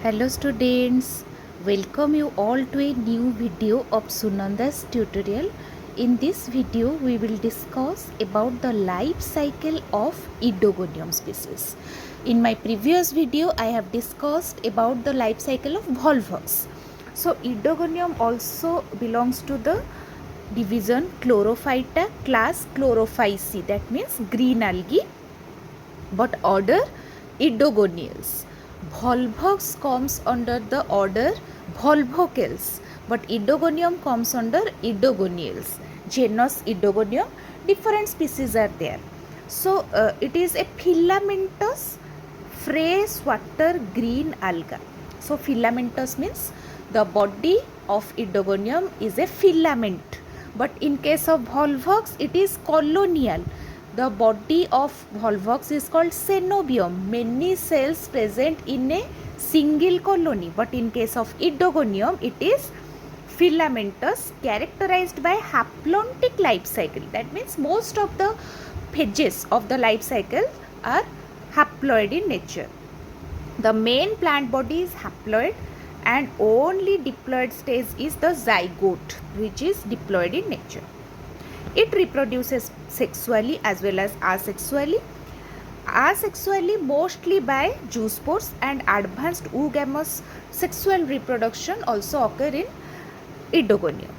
Hello students, welcome you all to a new video of Sunanda's tutorial. In this video we will discuss about the life cycle of Oedogonium species. In my previous video I have discussed about the life cycle of Volvox. So Oedogonium also belongs to the division Chlorophyta class Chlorophyceae, that means green algae, but order Oedogoniales. Volvox comes under the order Volvocales, but Oedogonium comes under Oedogoniales. Genus Oedogonium, different species are there. So it is a filamentous freshwater green alga. So filamentous means the body of Oedogonium is a filament, but in case of Volvox it is colonial. The body of Volvox is called cenobium, many cells present in a single colony, but in case of Oedogonium it is filamentous, characterized by haplontic life cycle. That means most of the phases of the life cycle are haploid in nature. The main plant body is haploid and only diploid stage is the zygote, which is diploid in nature. It reproduces sexually as well as asexually. Asexually mostly by zoospores, and advanced oogamous sexual reproduction also occur in Oedogonium.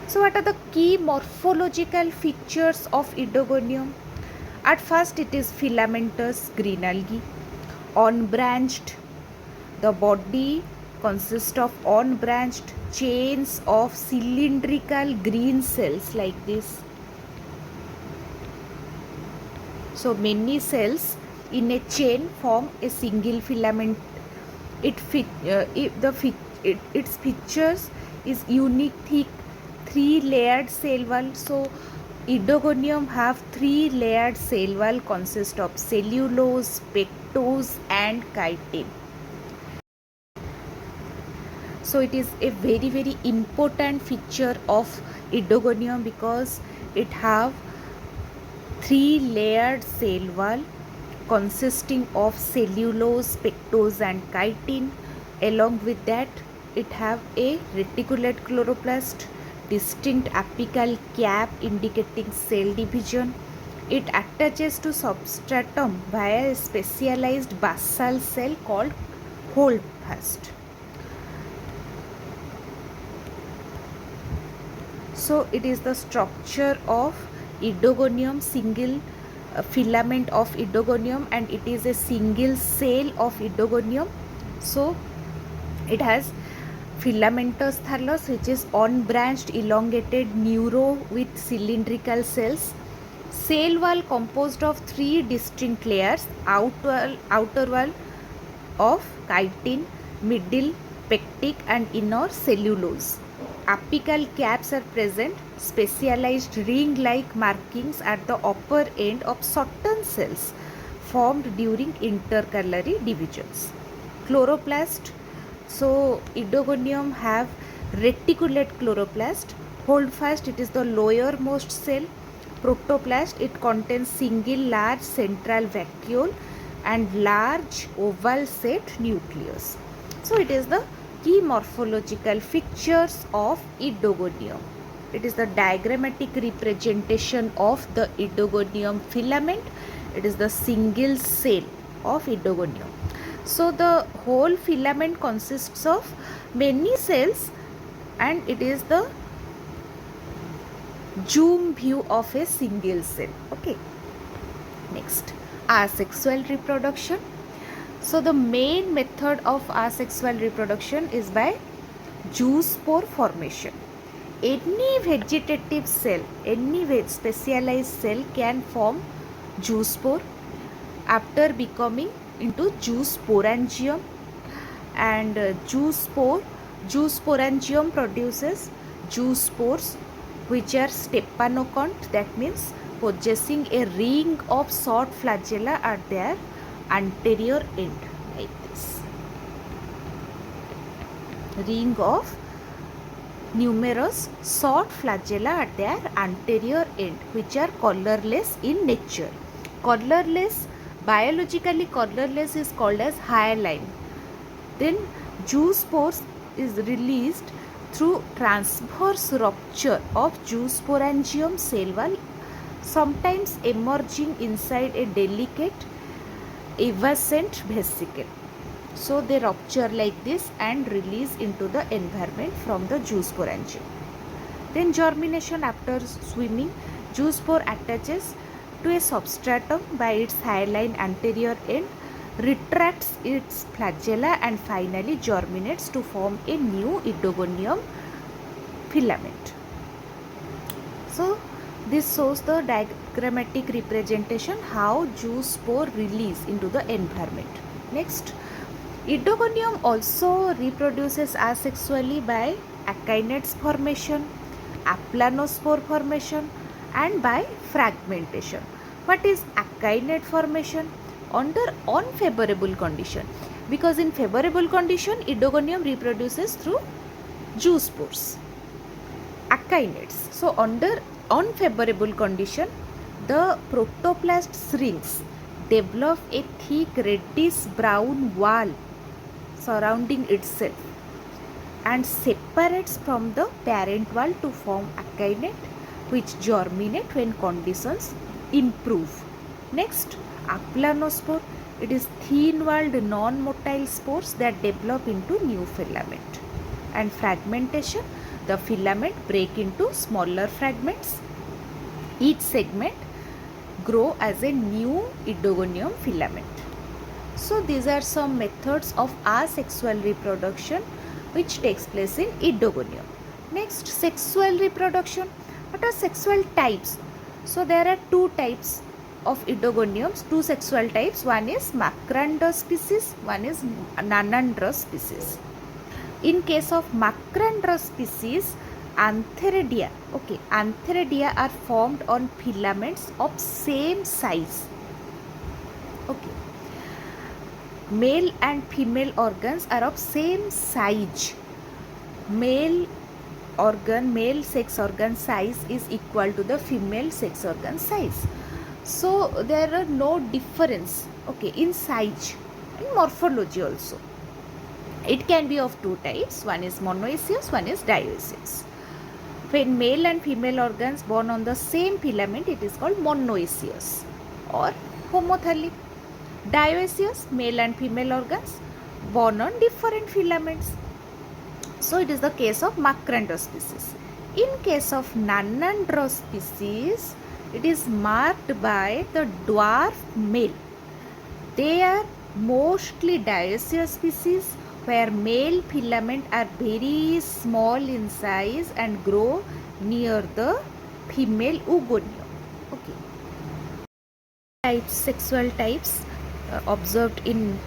So what are the key morphological features of Oedogonium? At first it is filamentous green algae, unbranched. The body consists of unbranched chains of cylindrical green cells like this. So many cells in a chain form a single filament. Its features is unique thick 3-layered cell wall. So Oedogonium have 3-layered cell wall consist of cellulose, pectose and chitin. So it is a very important feature of Oedogonium because it have 3-layered cell wall consisting of cellulose, pectose and chitin. Along with that it have a reticulate chloroplast, distinct apical cap indicating cell division. It attaches to substratum via a specialized basal cell called holdfast. So it is the structure of Oedogonium, single filament of Oedogonium, and it is a single cell of Oedogonium. So it has filamentous thallus, which is unbranched elongated neuro with cylindrical cells. Cell wall composed of 3 distinct layers: outer wall of chitin, middle pectic and inner cellulose. Apical caps are present, specialized ring-like markings at the upper end of certain cells formed during intercalary divisions. Chloroplast. So Oedogonium have reticulate chloroplast. Holdfast, it is the lowermost cell. Protoplast, it contains single large central vacuole and large oval set nucleus. So it is the key morphological features of Oedogonium. It is the diagrammatic representation of the Oedogonium filament. It is the single cell of Oedogonium. So the whole filament consists of many cells and it is the zoom view of a single cell. Okay. Next, asexual reproduction. So the main method of asexual reproduction is by zoospore formation. Any vegetative cell, any specialized cell can form zoospore after becoming into zoosporangium, and zoosporangium produces zoospores which are stepanocont, that means possessing a ring of short flagella at their anterior end, like this. Ring of numerous short flagella at their anterior end, which are colorless in nature. Colorless Biologically colorless is called as hyaline. Then zoospores is released through transverse rupture of zoosporangium cell wall, sometimes emerging inside a delicate avascent vesicle. So they rupture like this and release into the environment from the zoosporangium. Then germination after swimming, zoospore attaches to a substratum by its hyaline anterior end, retracts its flagella and finally germinates to form a new Oedogonium filament. So this shows the diagrammatic representation how zoospore release into the environment. Next, Oedogonium also reproduces asexually by akinet's formation, aplanospore formation and by fragmentation. What is akinete formation? Under unfavorable condition, because in favorable condition Oedogonium reproduces through zoospores, akinetes. So under unfavorable condition, the protoplast shrinks, develop a thick reddish brown wall surrounding itself and separates from the parent wall to form akinete, which germinate when conditions improve. Next, aplanospore. It is thin-walled non-motile spores that develop into new filament. And fragmentation, the filament break into smaller fragments. Each segment grow as a new Oedogonium filament. So these are some methods of asexual reproduction which takes place in Oedogonium. Next, sexual reproduction. What are sexual types? So there are two types of Oedogoniums, two sexual types. One is Macrandrous species, one is Nanandrous species. In case of Macrandrous species, antheridia, antheridia are formed on filaments of same size. Male and female organs are of same size. Male sex organ size is equal to the female sex organ size. So there are no difference in size and morphology also. It can be of two types, one is monoecious, one is dioecious. When male and female organs born on the same filament, it is called monoecious or homothallic. Dioecious, male and female organs born on different filaments. So it is the case of Macrandrous species. In case of Nanandrous species, it is marked by the dwarf male. They are mostly dioecious species where male filament are very small in size and grow near the female oogonium. Sexual types observed in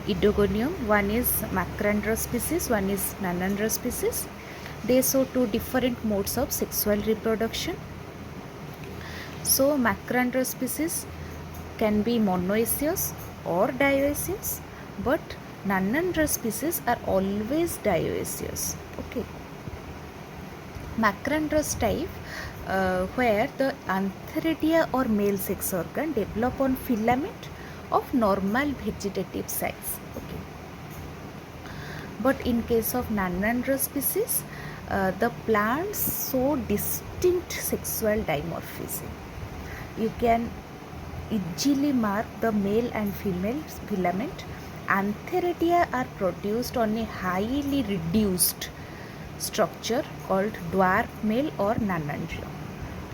Oedogonium. One is Macrandrous species, one is Nanandrous species. They show two different modes of sexual reproduction. So Macrandrous species can be monoecious or dioecious, but Nanandrous species are always dioecious. Macrandrous type where the antheridia or male sex organ develop on filament of normal vegetative size. But in case of Nanandrous species, the plants show distinct sexual dimorphism. You can easily mark the male and female filament. Antheridia are produced on a highly reduced structure called dwarf male or nanandrium.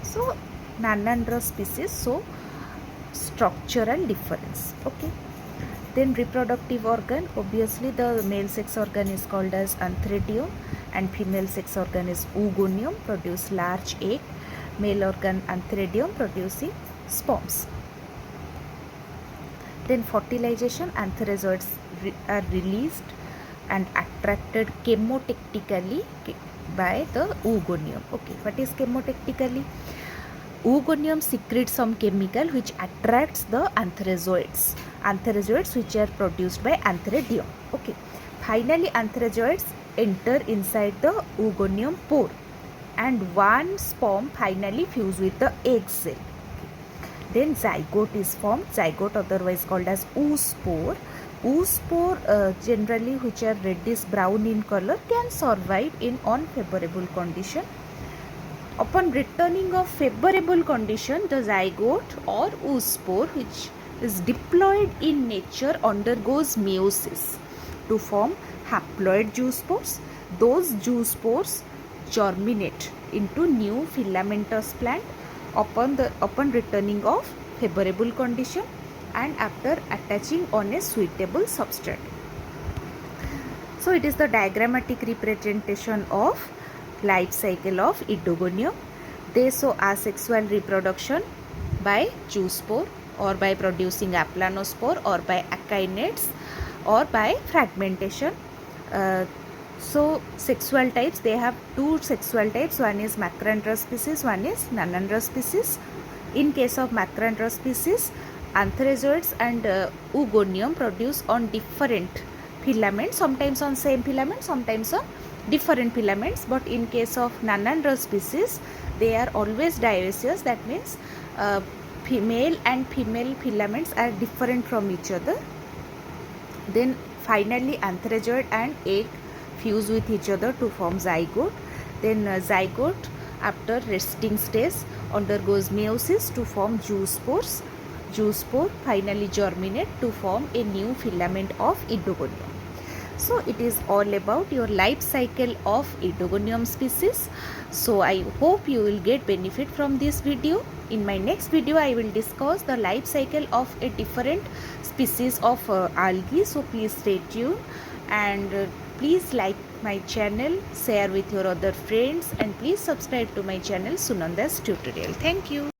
So Nanandrous species show structural difference. Then reproductive organ, obviously the male sex organ is called as antheridium and female sex organ is oogonium, produce large egg. Male organ antheridium producing sperms. Then fertilization, antherozoids are released and attracted chemotactically by the oogonium. What is chemotactically? Oogonium secretes some chemical which attracts the antherozoids which are produced by antheridium. Finally antherozoids enter inside the oogonium pore and one sperm finally fuse with the egg cell. Then zygote is formed, zygote otherwise called as oospore. Oospore generally which are reddish brown in color can survive in unfavorable condition. Upon returning of favorable condition, the zygote or oospore which is diploid in nature undergoes meiosis to form haploid zoospores. Those zoospores germinate into new filamentous plant upon returning of favorable condition and after attaching on a suitable substrate. So it is the diagrammatic representation of life cycle of Oedogonium. They show asexual reproduction by zoospore or by producing aplanospore or by akinets or by fragmentation. So sexual types, they have two sexual types, one is macrandrous species, one is nonandrous species. In case of macrandrous species, anthrazoids and oogonium produce on different filaments, sometimes on same filament, sometimes on different filaments. But in case of nonandrous species, they are always dioecious, that means male and female filaments are different from each other. Then finally anthrazoid and egg fuse with each other to form zygote. Then zygote after resting stage undergoes meiosis to form zoospores. Zoospore finally germinate to form a new filament of Oedogonium. So it is all about your life cycle of Oedogonium species. So I hope you will get benefit from this video. In my next video I will discuss the life cycle of a different species of algae. So please stay tuned and please like my channel, share with your other friends, and please subscribe to my channel Sunanda's Tutorial. Thank you.